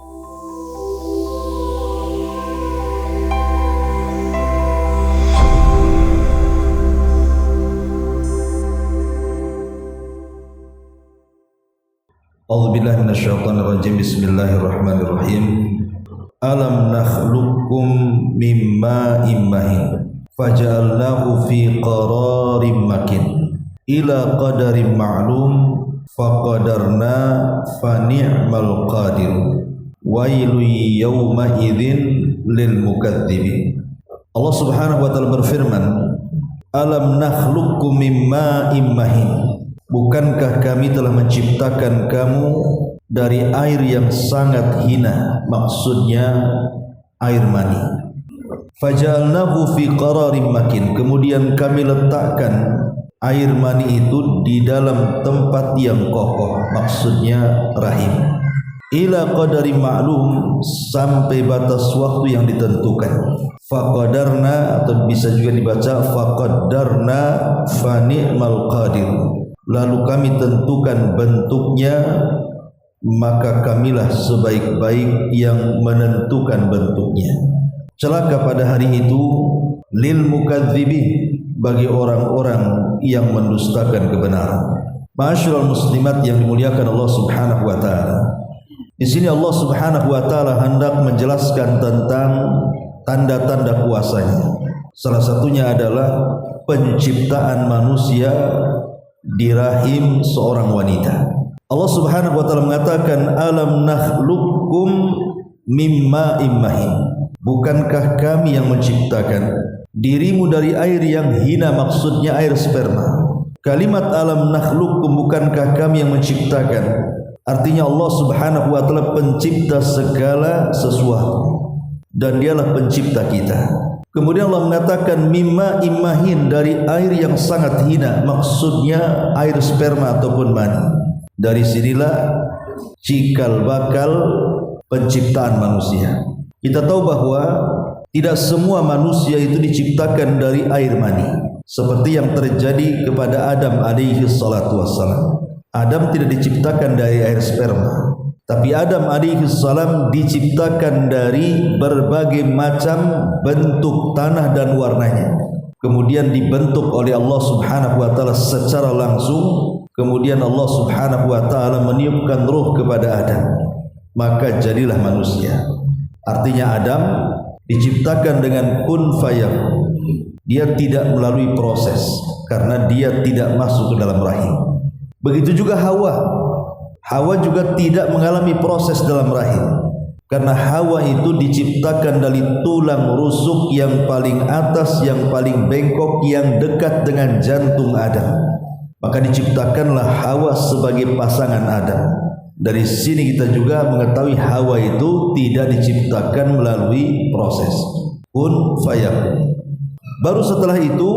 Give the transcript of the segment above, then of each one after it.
A'udzubillahi minasyaitonirrajim. Bismillahirrahmanirrahim. Alam nakhluqukum mimma immahin faja'alnahu fi qararim makin ila qadarin ma'lum faqadarna fa ni'mal qadir wailu yawma idzin lil mukadzibin. Allah Subhanahu wa taala berfirman, alam nakhluqukum mimma immahin, bukankah kami telah menciptakan kamu dari air yang sangat hina, maksudnya air mani. Faja'alnahu fi qararin makin, kemudian kami letakkan air mani itu di dalam tempat yang kokoh, maksudnya rahim. Ila qadarin ma'lum, sampai batas waktu yang ditentukan. Faqadarna, atau bisa juga dibaca faqaddarna fa ni'mal qadir, lalu kami tentukan bentuknya, maka kamilah sebaik-baik yang menentukan bentuknya. Celaka pada hari itu lil mukadzibin, bagi orang-orang yang mendustakan kebenaran. Ma'asyiral muslimat yang dimuliakan Allah Subhanahu wa taala. Di sini Allah Subhanahu wa taala hendak menjelaskan tentang tanda-tanda kuasanya. Salah satunya adalah penciptaan manusia di rahim seorang wanita. Allah Subhanahu wa taala mengatakan, alam nakhluqukum mimma immahin, bukankah kami yang menciptakan dirimu dari air yang hina, maksudnya air sperma. Kalimat alam nakhluqukum, bukankah kami yang menciptakan, artinya Allah Subhanahu wa taala pencipta segala sesuatu dan dialah pencipta kita. Kemudian Allah mengatakan mimma immahin, dari air yang sangat hina, maksudnya air sperma ataupun mani. Dari sinilah cikal bakal penciptaan manusia. Kita tahu bahwa tidak semua manusia itu diciptakan dari air mani, seperti yang terjadi kepada Adam alaihi salatu wassalam. Adam tidak diciptakan dari air sperma, tapi Adam alaihi salam diciptakan dari berbagai macam bentuk tanah dan warnanya. Kemudian dibentuk oleh Allah Subhanahu wa taala secara langsung. Kemudian Allah Subhanahu wa taala meniupkan ruh kepada Adam, maka jadilah manusia. Artinya Adam diciptakan dengan kun fayakun. Dia tidak melalui proses karena dia tidak masuk ke dalam rahim. Begitu juga Hawa. Hawa juga tidak mengalami proses dalam rahim, karena Hawa itu diciptakan dari tulang rusuk yang paling atas, yang paling bengkok, yang dekat dengan jantung Adam. Maka diciptakanlah Hawa sebagai pasangan Adam. Dari sini kita juga mengetahui Hawa itu tidak diciptakan melalui proses kun fayakun. Baru setelah itu,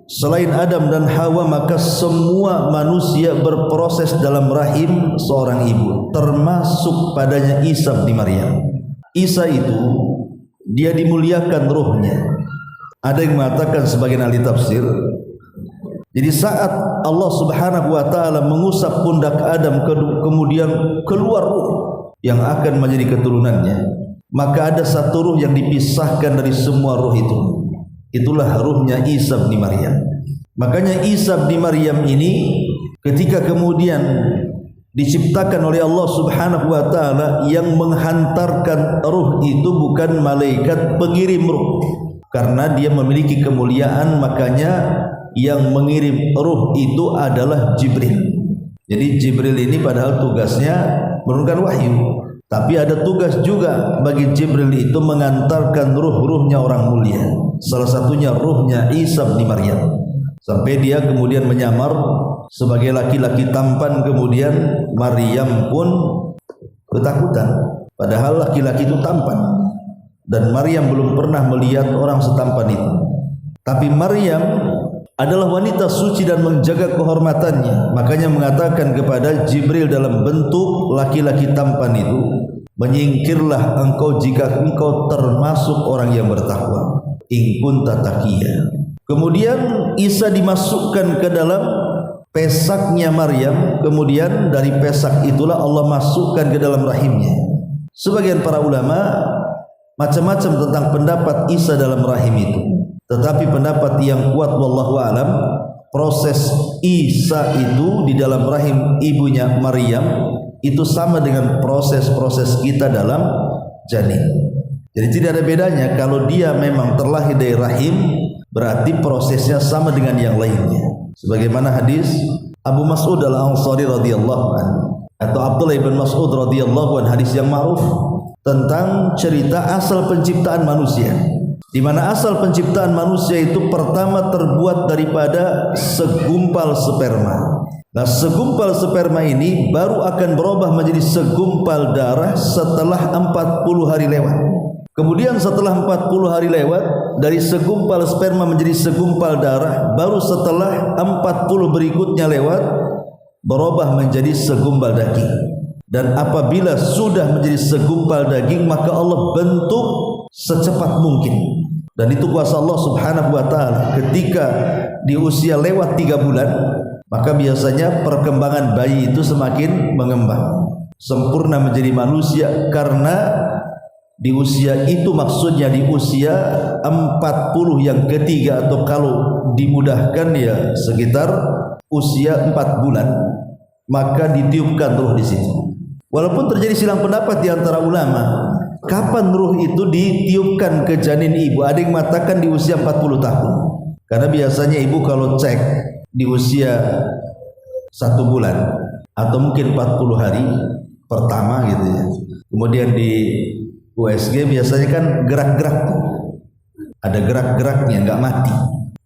selain Adam dan Hawa, maka semua manusia berproses dalam rahim seorang ibu, termasuk padanya Isa bin Maryam. Isa itu dia dimuliakan ruhnya. Ada yang mengatakan sebagian ahli tafsir, jadi saat Allah Subhanahu wa taala mengusap pundak Adam, kemudian keluar ruh yang akan menjadi keturunannya, maka ada satu ruh yang dipisahkan dari semua ruh itu. Itulah ruhnya Isa bin Maryam. Makanya Isa bin Maryam ini ketika kemudian diciptakan oleh Allah Subhanahu wa taala, yang menghantarkan ruh itu bukan malaikat pengirim ruh, karena dia memiliki kemuliaan, makanya yang mengirim ruh itu adalah Jibril. Jadi Jibril ini padahal tugasnya menurunkan wahyu, tapi ada tugas juga bagi Jibril itu mengantarkan ruh-ruhnya orang mulia. Salah satunya ruhnya Isa bin Maryam, sampai dia kemudian menyamar sebagai laki-laki tampan. Kemudian Maryam pun ketakutan, padahal laki-laki itu tampan dan Maryam belum pernah melihat orang setampan itu. Tapi Maryam adalah wanita suci dan menjaga kehormatannya, makanya mengatakan kepada Jibril dalam bentuk laki-laki tampan itu, menyingkirlah engkau jika engkau termasuk orang yang bertakwa, in kunta taqiyya. Kemudian Isa dimasukkan ke dalam pesaknya Maryam, kemudian dari pesak itulah Allah masukkan ke dalam rahimnya. Sebagian para ulama macam-macam tentang pendapat Isa dalam rahim itu. Tetapi pendapat yang kuat wallahu alam, proses Isa itu di dalam rahim ibunya Maryam itu sama dengan proses-proses kita dalam janin. Jadi tidak ada bedanya. Kalau dia memang terlahir dari rahim, berarti prosesnya sama dengan yang lainnya. Sebagaimana hadis Abu Mas'ud al-Ansari radhiyallahu anhu atau Abdullah bin Mas'ud radhiyallahu anhu, hadis yang ma'ruf tentang cerita asal penciptaan manusia, di mana asal penciptaan manusia itu pertama terbuat daripada segumpal sperma. Nah, segumpal sperma ini baru akan berubah menjadi segumpal darah setelah 40 hari lewat. Kemudian setelah 40 hari lewat, dari segumpal sperma menjadi segumpal darah, baru setelah 40 berikutnya lewat, berubah menjadi segumpal daging. Dan apabila sudah menjadi segumpal daging, maka Allah bentuk secepat mungkin. Dan itu kuasa Allah subhanahu wa ta'ala. Ketika di usia lewat 3 bulan, maka biasanya perkembangan bayi itu semakin mengembang, sempurna menjadi manusia. Karena di usia itu, maksudnya di usia 40 yang ketiga, atau kalau dimudahkan ya sekitar usia 4 bulan, maka ditiupkan ruh di situ. Walaupun terjadi silang pendapat di antara ulama kapan ruh itu ditiupkan ke janin ibu. Ada yang mengatakan di usia 40 tahun, karena biasanya ibu kalau cek di usia 1 bulan atau mungkin 40 hari pertama gitu ya, kemudian di USG biasanya kan gerak-gerak, ada gerak-geraknya, nggak mati.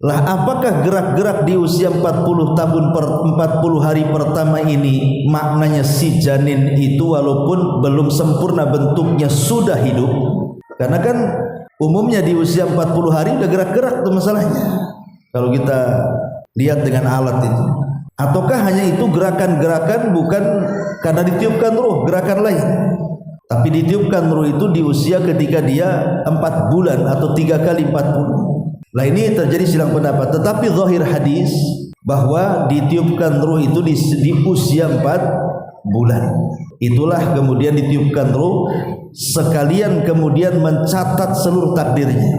Lah apakah gerak-gerak di usia 40 tahun 40 hari pertama ini maknanya si janin itu walaupun belum sempurna bentuknya sudah hidup? Karena kan umumnya di usia 40 hari udah gerak-gerak tuh masalahnya, kalau kita lihat dengan alat itu. Ataukah hanya itu gerakan-gerakan bukan karena ditiupkan ruh, gerakan lain, tapi ditiupkan ruh itu di usia ketika dia 4 bulan atau 3 kali 40. Nah ini terjadi silang pendapat. Tetapi zahir hadis bahwa ditiupkan ruh itu di usia 4 bulan. Itulah kemudian ditiupkan ruh, sekalian kemudian mencatat seluruh takdirnya,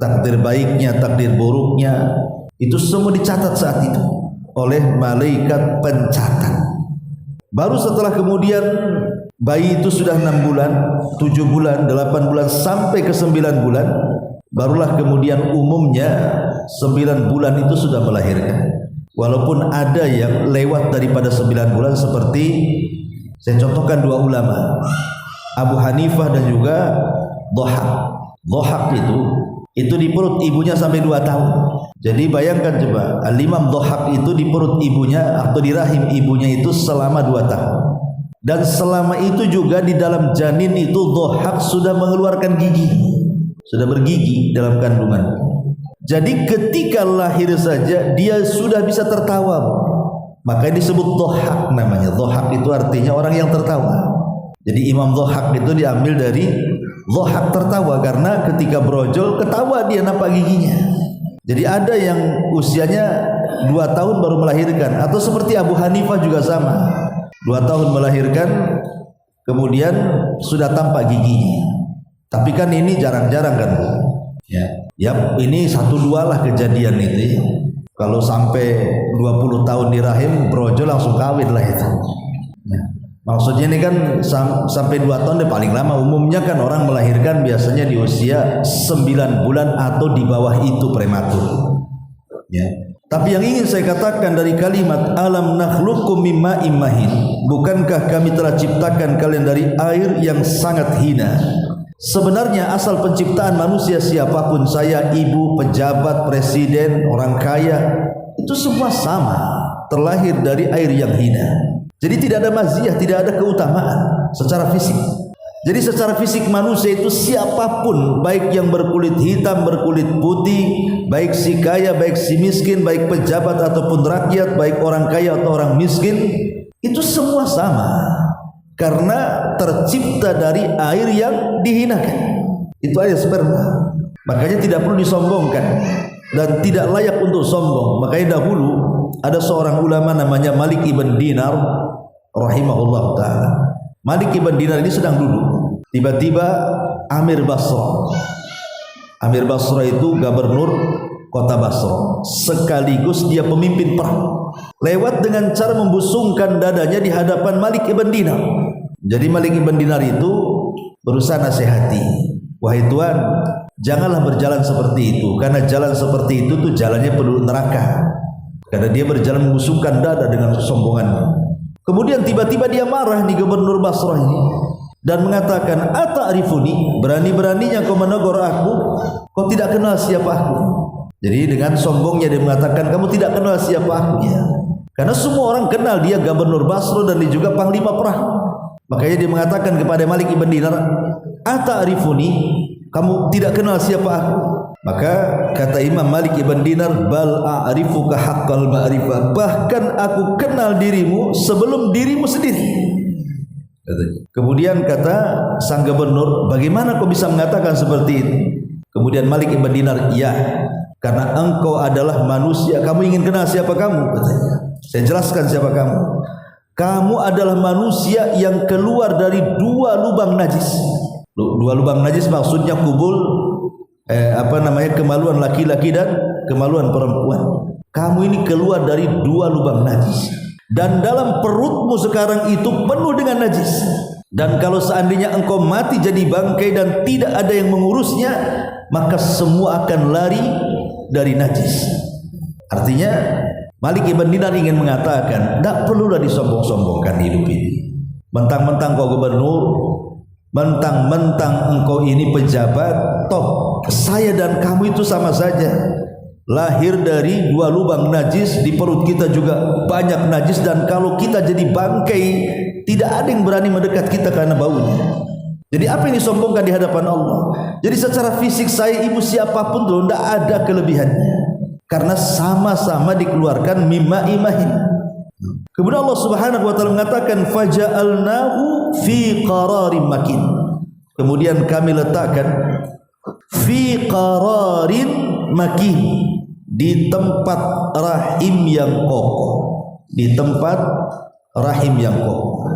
takdir baiknya, takdir buruknya, itu semua dicatat saat itu oleh malaikat pencatat. Baru setelah kemudian bayi itu sudah 6 bulan, 7 bulan, 8 bulan sampai ke 9 bulan, barulah kemudian umumnya 9 bulan itu sudah melahirkan. Walaupun ada yang lewat daripada 9 bulan, seperti saya contohkan 2 ulama, Abu Hanifah dan juga Dhahak. Dhahak itu di perut ibunya sampai 2 tahun. Jadi bayangkan coba, Al-Imam Dhahak itu di perut ibunya atau di rahim ibunya itu selama 2 tahun. Dan selama itu juga di dalam janin itu Dhahak sudah mengeluarkan gigi, sudah bergigi dalam kandungan. Jadi ketika lahir saja dia sudah bisa tertawa, makanya disebut Dhahak namanya. Dhahak itu artinya orang yang tertawa. Jadi Imam Dhahak itu diambil dari Dhahak, tertawa, karena ketika brojol ketawa dia nampak giginya. Jadi ada yang usianya 2 tahun baru melahirkan, atau seperti Abu Hanifah juga sama, 2 tahun melahirkan kemudian sudah tampak giginya. Tapi kan ini jarang-jarang kan, ya ini 1-2 lah kejadian itu. Kalau sampai 20 tahun di rahim brojol langsung kawin lah itu. Maksudnya ini kan sampai 2 tahun deh paling lama. Umumnya kan orang melahirkan biasanya di usia 9 bulan atau di bawah itu, prematur. Ya. Tapi yang ingin saya katakan dari kalimat alam nakhluqum mimma immahin, bukankah kami telah ciptakan kalian dari air yang sangat hina? Sebenarnya asal penciptaan manusia, siapapun, saya, ibu, pejabat, presiden, orang kaya, itu semua sama, terlahir dari air yang hina. Jadi tidak ada maziyah, tidak ada keutamaan secara fisik. Jadi secara fisik manusia itu siapapun, baik yang berkulit hitam, berkulit putih, baik si kaya, baik si miskin, baik pejabat ataupun rakyat, baik orang kaya atau orang miskin, itu semua sama, karena tercipta dari air yang dihinakan. Itu air sperma. Makanya tidak perlu disombongkan dan tidak layak untuk sombong. Makanya dahulu ada seorang ulama namanya Malik ibn Dinar rahimahullah ta'ala. Malik ibn Dinar ini sedang duduk Tiba-tiba Amir Basrah. Amir Basrah itu gubernur kota Basrah, sekaligus dia pemimpin perang. Lewat dengan cara membusungkan dadanya di hadapan Malik ibn Dinar. Jadi Malik ibn Dinar itu berusaha nasihati, wahai Tuan, janganlah berjalan seperti itu, karena jalan seperti itu tuh jalannya penduduk neraka. Karena dia berjalan membusungkan dada dengan kesombongannya. Kemudian tiba-tiba dia marah nih gubernur Basrah ini dan mengatakan, "Ata'rifuni?" Berani-beraninya kau menegur aku, kau tidak kenal siapa aku. Jadi dengan sombongnya dia mengatakan, kamu tidak kenal siapa aku ya. Karena semua orang kenal dia gubernur Basrah dan dia juga panglima perang. Makanya dia mengatakan kepada Malik ibn Dinar, "Ata'rifuni?" Kamu tidak kenal siapa aku. Maka kata Imam Malik ibn Dinar, "Bal a'rifuka haqqal ma'rifah." Bahkan aku kenal dirimu sebelum dirimu sendiri. Kemudian kata sang gubernur, "Bagaimana kau bisa mengatakan seperti itu?" Kemudian Malik ibn Dinar, "Ya, karena engkau adalah manusia. Kamu ingin kenal siapa kamu?" katanya. Saya jelaskan siapa kamu. Kamu adalah manusia yang keluar dari dua lubang najis. Dua lubang najis maksudnya kemaluan laki-laki dan kemaluan perempuan. Kamu ini keluar dari dua lubang najis. Dan dalam perutmu sekarang itu penuh dengan najis. Dan kalau seandainya engkau mati jadi bangkai dan tidak ada yang mengurusnya, maka semua akan lari dari najis. Artinya Malik ibn Dinar ingin mengatakan, tidak perlulah disombong-sombongkan hidup ini. Mentang-mentang kau gubernur, mentang-mentang engkau ini pejabat, toh saya dan kamu itu sama saja. Lahir dari dua lubang najis, di perut kita juga banyak najis, dan kalau kita jadi bangkai, tidak ada yang berani mendekat kita karena baunya. Jadi apa yang disombongkan di hadapan Allah? Jadi secara fisik saya, ibu siapapun tuh tidak ada kelebihannya, karena sama-sama dikeluarkan mimma imahin. Kemudian Allah Subhanahu wa taala mengatakan, "Faja'alnahu fi qararin makin." Kemudian kami letakkan fi qararin makin, di tempat rahim yang kokoh, di tempat rahim yang kokoh.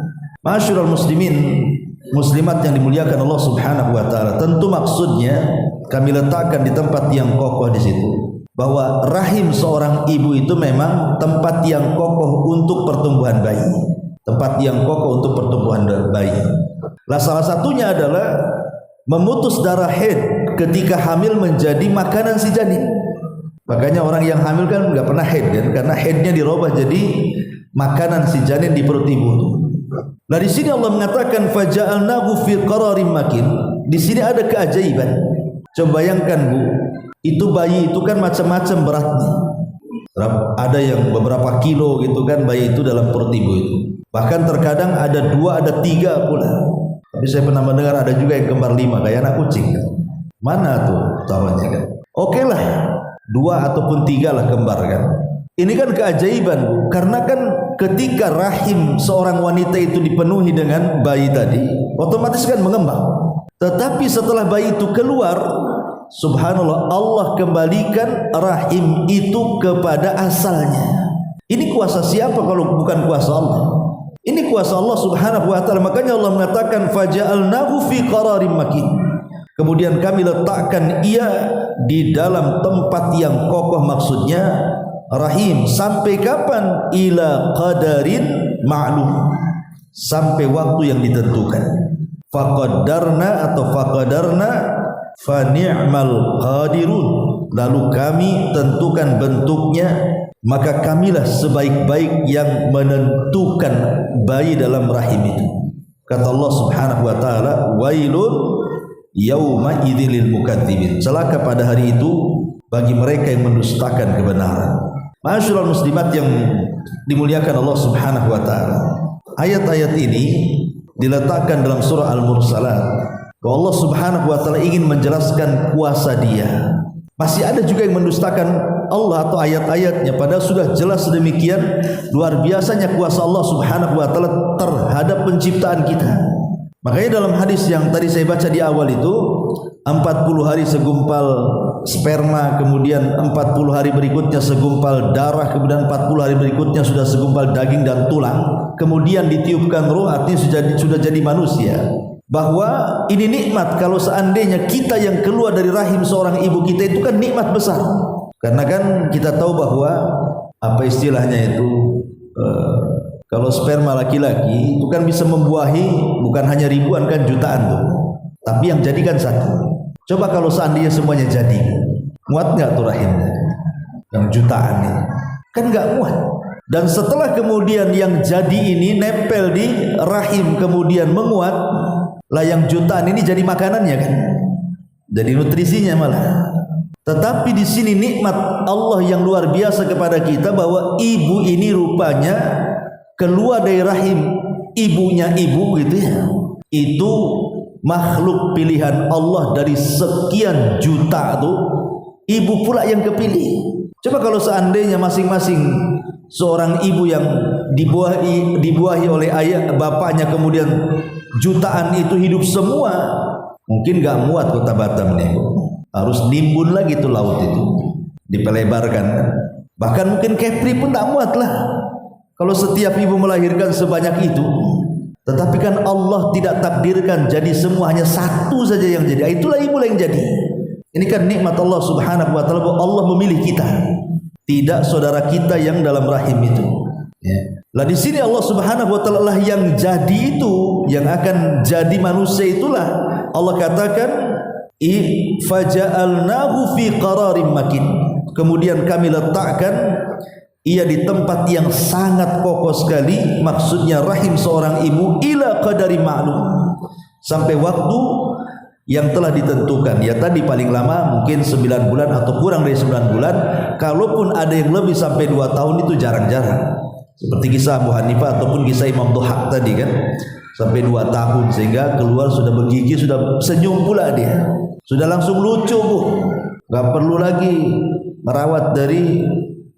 Masyarul muslimin, muslimat yang dimuliakan Allah Subhanahu wa taala, tentu maksudnya kami letakkan di tempat yang kokoh di situ, bahwa rahim seorang ibu itu memang tempat yang kokoh untuk pertumbuhan bayi, tempat yang kokoh untuk pertumbuhan bayi. Lah salah satunya adalah memutus darah haid ketika hamil menjadi makanan si janin. Makanya orang yang hamil kan nggak pernah haid kan, karena haidnya dirubah jadi makanan si janin di perut ibu. Nah di sini Allah mengatakan faja'alnahu fi qararin makin. Di sini ada keajaiban. Coba bayangkan Bu, itu bayi itu kan macam-macam beratnya. Ada yang beberapa kilo gitu kan bayi itu dalam perut ibu itu. Bahkan terkadang ada 2, ada 3 pula. Tapi saya pernah mendengar ada juga yang kembar 5 kayak anak kucing. Mana tuh taruhnya kan? Oke lah, 2 ataupun 3 lah kembar kan. Ini kan keajaiban Bu, karena kan ketika rahim seorang wanita itu dipenuhi dengan bayi tadi, otomatis kan mengembang. Tetapi setelah bayi itu keluar, subhanallah, Allah kembalikan rahim itu kepada asalnya. Ini kuasa siapa kalau bukan kuasa Allah? Ini kuasa Allah Subhanahu wa taala. Makanya Allah mengatakan faja'alnahu fi qararin makin. Kemudian kami letakkan ia di dalam tempat yang kokoh, maksudnya rahim. Sampai kapan? Ila qadarin ma'lum, sampai waktu yang ditentukan. Faqaddarna atau faqadarna fa ni'mal qadirun. Lalu kami tentukan bentuknya, maka kamilah sebaik-baik yang menentukan bayi dalam rahim itu. Kata Allah Subhanahu wa taala, wailun yauma idzil mukadzibin. Celaka pada hari itu bagi mereka yang mendustakan kebenaran. Masyarul muslimat yang dimuliakan Allah Subhanahu wa taala. Ayat-ayat ini diletakkan dalam surah Al-Mursalat. Bahwa Allah Subhanahu wa taala ingin menjelaskan kuasa Dia. Masih ada juga yang mendustakan Allah atau ayat-ayatnya, padahal sudah jelas demikian luar biasanya kuasa Allah Subhanahu wa taala terhadap penciptaan kita. Makanya dalam hadis yang tadi saya baca di awal itu, 40 hari segumpal sperma, kemudian 40 hari berikutnya segumpal darah, kemudian 40 hari berikutnya sudah segumpal daging dan tulang, kemudian ditiupkan ruh, artinya sudah jadi manusia. bahwa ini nikmat kalau seandainya kita yang keluar dari rahim seorang ibu kita itu kan nikmat besar. Karena kan kita tahu bahwa apa istilahnya itu kalau sperma laki-laki itu kan bisa membuahi bukan hanya ribuan kan jutaan tuh. Tapi yang jadi kan satu. Coba kalau seandainya semuanya jadi, muat nggak tuh rahimnya? Yang jutaan ini kan nggak muat. Dan setelah kemudian yang jadi ini nempel di rahim kemudian menguat, lah yang jutaan ini jadi makanannya kan, jadi nutrisinya malah. Tetapi di sini nikmat Allah yang luar biasa kepada kita bahwa ibu ini rupanya keluar dari rahim ibunya ibu gitu ya. Itu makhluk pilihan Allah dari sekian juta tuh, ibu pula yang kepilih. Coba kalau seandainya masing-masing seorang ibu yang dibuahi oleh ayah bapaknya kemudian jutaan itu hidup semua, mungkin gak muat kota Batam nih, harus nimbun lagi tuh laut itu, dipelebarkan. Bahkan mungkin Kepri pun tak muat lah kalau setiap ibu melahirkan sebanyak itu. Tetapi kan Allah tidak takdirkan jadi semua, hanya satu saja yang jadi. Itulah ibu yang jadi. Ini kan nikmat Allah Subhanahu wa taala, Allah memilih kita, tidak saudara kita yang dalam rahim itu. Ya. Lah di sini Allah Subhanahu wa taala lah yang jadi itu, yang akan jadi manusia itulah Allah katakan faja'alnahu fi qararin makin. Kemudian kami letakkan ia di tempat yang sangat kokoh sekali, maksudnya rahim seorang ibu, ila qadari ma'lum, sampai waktu yang telah ditentukan. Ya tadi paling lama mungkin 9 bulan atau kurang dari 9 bulan. Kalaupun ada yang lebih sampai 2 tahun itu jarang-jarang. Seperti kisah Abu Hanifah ataupun kisah Imam Duhaq tadi kan, sampai 2 tahun sehingga keluar sudah bergigi, sudah senyum pula dia, sudah langsung lucu bu, gak perlu lagi merawat dari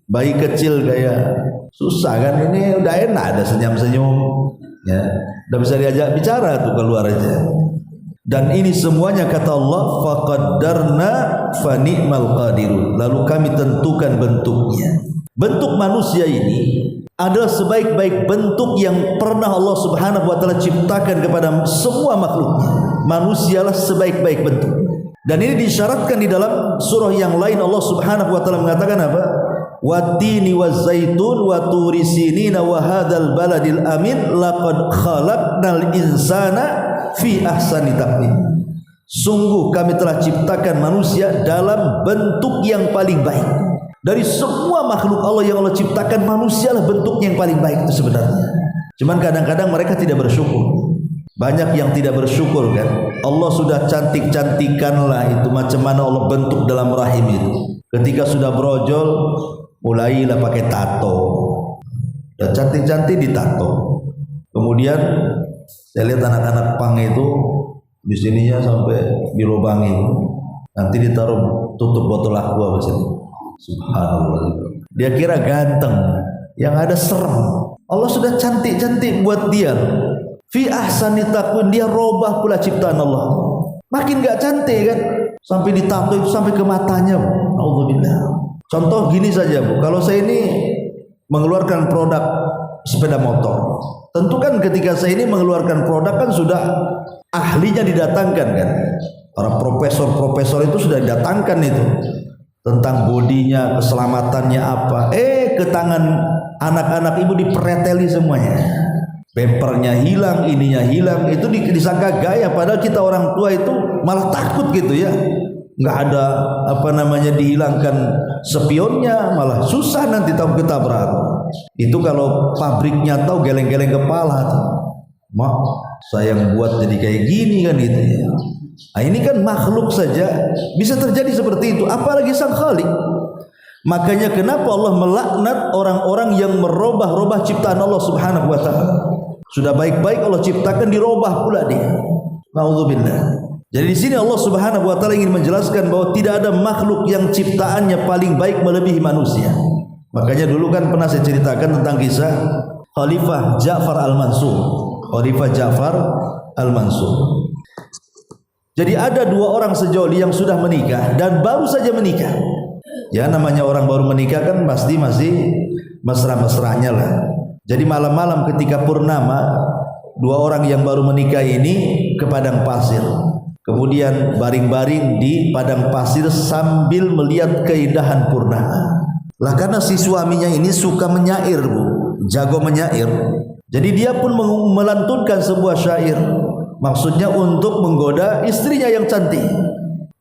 bayi kecil kayak susah kan, ini udah enak ada senyum-senyum ya, udah bisa diajak bicara tuh keluar aja. Dan ini semuanya kata Allah faqaddarna fa ni'mal qadirun, lalu kami tentukan bentuknya. Bentuk manusia ini adalah sebaik-baik bentuk yang pernah Allah Subhanahu wa taala ciptakan kepada semua makhluk. Manusialah sebaik-baik bentuk. Dan ini disyaratkan di dalam surah yang lain. Allah Subhanahu wa taala mengatakan apa? Wattini wazzaitun wa turi sinina wa hadzal baladil amin laqad khalaqnal insana fi ahsani taqwim. Sungguh kami telah ciptakan manusia dalam bentuk yang paling baik. Dari semua makhluk Allah yang Allah ciptakan, manusialah bentuknya yang paling baik itu sebenarnya. Cuman kadang-kadang mereka tidak bersyukur. Banyak yang tidak bersyukur kan. Allah sudah cantik-cantikanlah itu, macam mana Allah bentuk dalam rahim itu. Ketika sudah brojol, mulailah pakai tato. Dan cantik-cantik ditato. Kemudian saya lihat anak-anak pang itu di sininya sampai dilubangi. Nanti ditaruh tutup botol aqua di sini. Subhanallah. Dia kira ganteng, yang ada serem. Allah sudah cantik-cantik buat dia. Fi ahsani taqwim, dia robah pula ciptaan Allah. Makin gak cantik kan, sampai ditato itu sampai ke matanya. Alhamdulillah. Contoh gini saja bu, kalau saya ini mengeluarkan produk sepeda motor, tentu kan ketika saya ini mengeluarkan produk kan sudah ahlinya didatangkan kan. Para profesor-profesor itu sudah didatangkan itu, tentang bodinya, keselamatannya apa. Ke tangan anak-anak ibu dipereteli semuanya. Bempernya hilang, ininya hilang. Itu disangka gaya, padahal kita orang tua itu malah takut gitu ya. Nggak ada apa namanya dihilangkan spionnya, malah susah nanti tahu ketabrak. Itu kalau pabriknya tahu geleng-geleng kepala tuh. Mak, saya yang buat jadi kayak gini kan gitu ya. Nah, ini kan makhluk saja bisa terjadi seperti itu, apalagi sang Khalik. Makanya kenapa Allah melaknat orang-orang yang merubah-rubah ciptaan Allah Subhanahu wa taala. Sudah baik-baik Allah ciptakan dirubah pula dia. Nauzubillah. Jadi di sini Allah Subhanahu wa taala ingin menjelaskan bahwa tidak ada makhluk yang ciptaannya paling baik melebihi manusia. Makanya dulu kan pernah saya ceritakan tentang kisah Khalifah Ja'far Al-Mansur. Khalifah Ja'far Al-Mansur. Jadi ada 2 orang sejoli yang sudah menikah dan baru saja menikah. Ya namanya orang baru menikah kan pasti masih mesra-mesranya lah. Jadi malam-malam ketika purnama, 2 orang yang baru menikah ini ke padang pasir, kemudian baring-baring di padang pasir sambil melihat keindahan purnama. Lah karena si suaminya ini suka menyair, Bu, jago menyair, jadi dia pun melantunkan sebuah syair, maksudnya untuk menggoda istrinya yang cantik.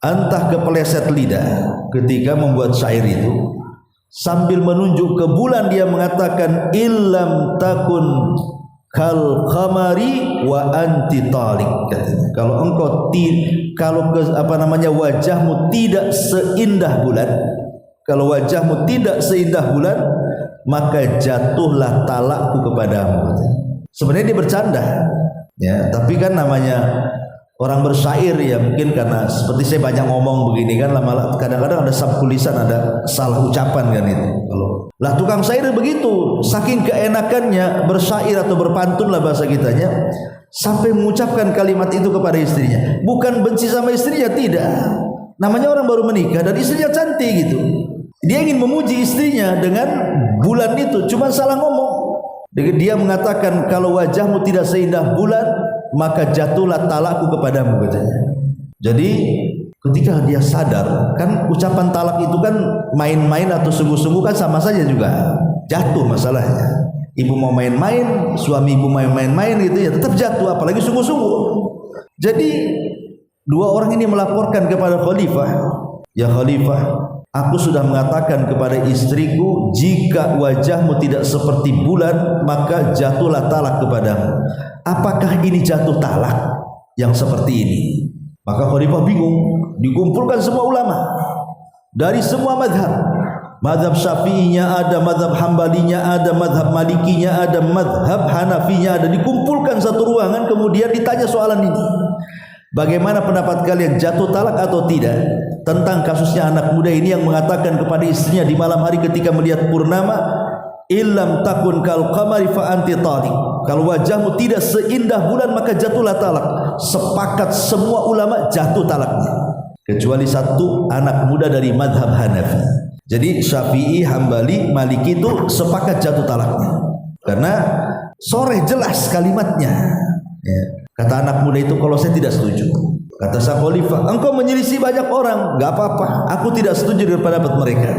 Entah kepeleset lidah ketika membuat syair itu, sambil menunjuk ke bulan dia mengatakan, illam takun kal qamari wa anti talik, katanya. Kalau engkau wajahmu tidak seindah bulan, kalau wajahmu tidak seindah bulan, maka jatuhlah talakku kepadamu. Sebenarnya dia bercanda, ya, tapi kan namanya orang bersyair ya, mungkin karena seperti saya banyak ngomong begini kan, lama kadang-kadang ada subkulisan, ada salah ucapan kan itu. Kalau lah tukang syair begitu, saking keenakannya bersyair atau berpantun lah bahasa kitanya, sampai mengucapkan kalimat itu kepada istrinya. Bukan benci sama istrinya, tidak. Namanya orang baru menikah dan istrinya cantik gitu. Dia ingin memuji istrinya dengan bulan itu, cuma salah ngomong. Dia mengatakan, kalau wajahmu tidak seindah bulan, maka jatuhlah talakku kepadamu, katanya. Jadi ketika dia sadar, kan ucapan talak itu kan main-main atau sungguh-sungguh kan sama saja juga jatuh masalahnya. Ibu mau main-main, suami ibu mau main-main gitu ya, tetap jatuh, apalagi sungguh-sungguh. Jadi dua orang ini melaporkan kepada khalifah, ya khalifah, aku sudah mengatakan kepada istriku, jika wajahmu tidak seperti bulan, maka jatuhlah talak kepadamu. Apakah ini jatuh talak yang seperti ini? Maka khalifah bingung. Dikumpulkan semua ulama dari semua madhab. Madhab Syafi'inya ada, madhab Hambalinya ada, madhab Malikinya ada, madhab Hanafinya ada. Dikumpulkan satu ruangan, kemudian ditanya soalan ini. Bagaimana pendapat kalian, jatuh talak atau tidak? Tentang kasusnya anak muda ini yang mengatakan kepada istrinya di malam hari ketika melihat purnama, illam takun kal qamari fa anti talik. Kalau wajahmu tidak seindah bulan, maka jatuhlah talak. Sepakat semua ulama jatuh talaknya, kecuali satu anak muda dari madhab Hanafi. Jadi Syafi'i, Hambali, Maliki itu sepakat jatuh talaknya, karena sore jelas kalimatnya, ya. Kata anak muda itu, kalau saya tidak setuju. Kata sang khalifah, engkau menyelisih banyak orang, gak apa-apa, aku tidak setuju dengan pendapat mereka,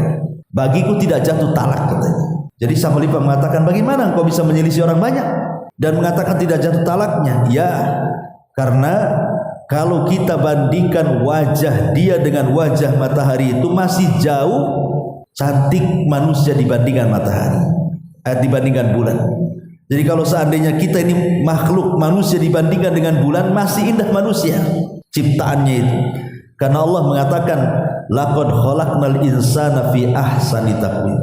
bagiku tidak jatuh talak, katanya. Jadi sang khalifah mengatakan, bagaimana engkau bisa menyelisih orang banyak dan mengatakan tidak jatuh talaknya? Ya, karena kalau kita bandingkan wajah dia dengan wajah matahari, itu masih jauh cantik manusia dibandingkan matahari, dibandingkan bulan. Jadi kalau seandainya kita ini makhluk manusia dibandingkan dengan bulan, masih indah manusia ciptaannya itu. Karena Allah mengatakan, laqad khalaqnal insana fi ahsani taqwim.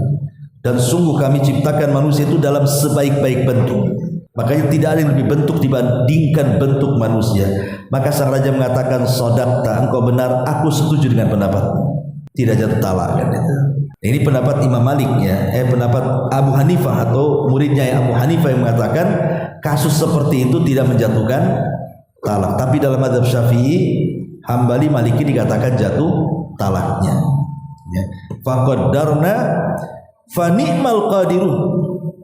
Dan sungguh kami ciptakan manusia itu dalam sebaik-baik bentuk. Makanya tidak ada yang lebih bentuk dibandingkan bentuk manusia. Maka sang raja mengatakan, sodaqta, engkau benar, aku setuju dengan pendapatmu. Tidak jatuh talak, kan itu. Ini pendapat Imam Malik, ya, pendapat Abu Hanifah atau muridnya Abu Hanifah yang mengatakan kasus seperti itu tidak menjatuhkan talak. Tapi dalam mazhab Syafi'i, Hambali, Maliki dikatakan jatuh talaknya. Ya. Faqaddarna fa ni'mal qadirun,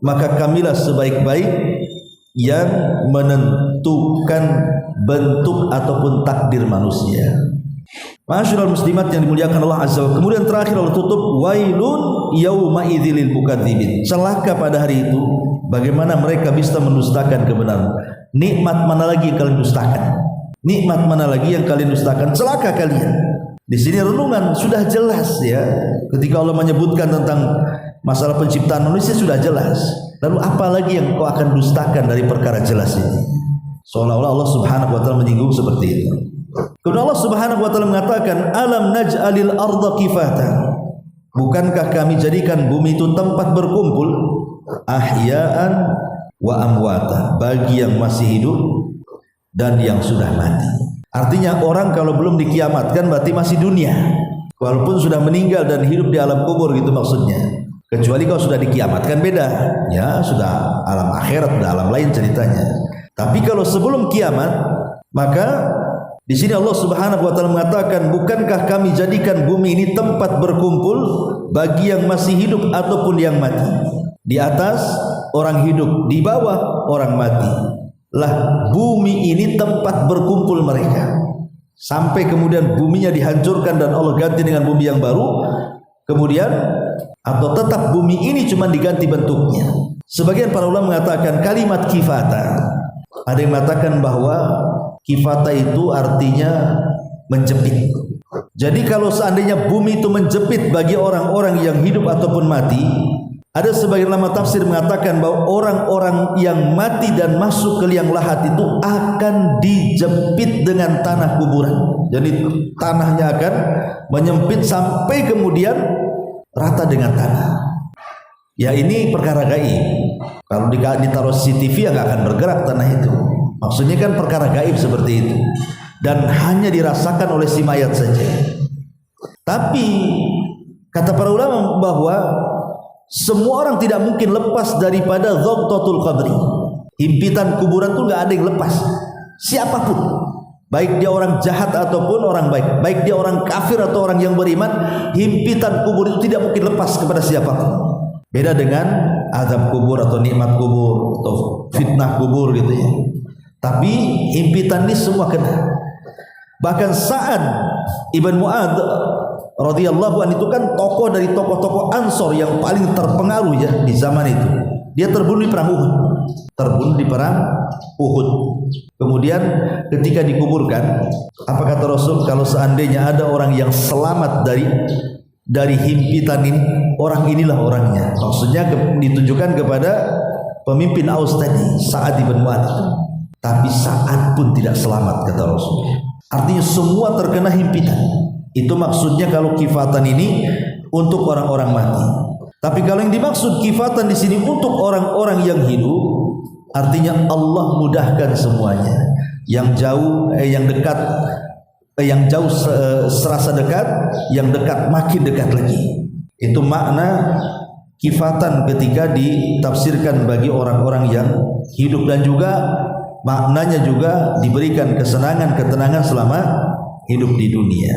maka kamilah sebaik-baik yang menentukan bentuk ataupun takdir manusia. Masyaallah muslimat yang dimuliakan Allah Azza wa Jalla. Kemudian terakhir Allah tutup, wailun yauma idzil mukadzibin. Celaka pada hari itu bagaimana mereka bisa mendustakan kebenaran. Nikmat mana lagi yang kalian dustakan? Nikmat mana lagi yang kalian dustakan? Celaka kalian. Di sini renungan sudah jelas, ya. Ketika Allah menyebutkan tentang masalah penciptaan manusia sudah jelas. Lalu apa lagi yang kau akan dustakan dari perkara jelas ini? Seolah-olah Allah Subhanahu wa taala menyinggung seperti itu. Kemudian Allah Subhanahu wa taala mengatakan, alam naj'alil arda kifatan. Bukankah kami jadikan bumi itu tempat berkumpul, ahya'an wa amwata, bagi yang masih hidup dan yang sudah mati. Artinya orang kalau belum dikiamatkan berarti masih dunia, walaupun sudah meninggal dan hidup di alam kubur, gitu maksudnya. Kecuali kalau sudah dikiamatkan beda, ya, sudah alam akhirat, sudah alam lain ceritanya. Tapi kalau sebelum kiamat, maka di sini Allah Subhanahu wa taala mengatakan, bukankah kami jadikan bumi ini tempat berkumpul bagi yang masih hidup ataupun yang mati. Di atas orang hidup, di bawah orang mati. lah bumi ini tempat berkumpul mereka, sampai kemudian buminya dihancurkan dan Allah ganti dengan bumi yang baru, kemudian atau tetap bumi ini cuma diganti bentuknya. Sebagian para ulama mengatakan kalimat kifata, ada yang mengatakan bahwa kifata itu artinya menjepit. Jadi kalau seandainya bumi itu menjepit bagi orang-orang yang hidup ataupun mati, ada sebagian ulama tafsir mengatakan bahwa orang-orang yang mati dan masuk ke liang lahat itu akan dijepit dengan tanah kuburan. Jadi tanahnya akan menyempit sampai kemudian rata dengan tanah. Ya ini perkara gaib. Kalau ditaruh CCTV ya nggak akan bergerak tanah itu. Maksudnya kan perkara gaib seperti itu, dan hanya dirasakan oleh si mayat saja. Tapi kata para ulama bahwa semua orang tidak mungkin lepas daripada dhabtatul qabri. Himpitan kuburan itu nggak ada yang lepas. Siapapun, baik dia orang jahat ataupun orang baik, baik dia orang kafir atau orang yang beriman, himpitan kubur itu tidak mungkin lepas kepada siapapun. Beda dengan azab kubur atau nikmat kubur atau fitnah kubur gitu ya. Tapi himpitan ini semua kena. Bahkan Sa'ad ibn Mu'adz radhiyallahu anhu itu kan tokoh dari tokoh-tokoh Ansor yang paling terpengaruh ya di zaman itu. Dia terbunuh di perang Uhud. Kemudian ketika dikuburkan, apa kata Rasul, kalau seandainya ada orang yang selamat dari himpitan ini, orang inilah orangnya. Maksudnya ditujukan kepada pemimpin Aus tadi, Sa'ad ibn Mu'adz. Tapi Sa'ad pun tidak selamat kata Rasul. Artinya semua terkena himpitan. Itu maksudnya kalau kifatan ini untuk orang-orang mati. Tapi kalau yang dimaksud kifatan di sini untuk orang-orang yang hidup, artinya Allah mudahkan semuanya. Yang jauh, yang dekat, yang jauh serasa dekat, yang dekat makin dekat lagi. Itu makna kifatan ketika ditafsirkan bagi orang-orang yang hidup, dan juga maknanya juga diberikan kesenangan, ketenangan selama hidup di dunia.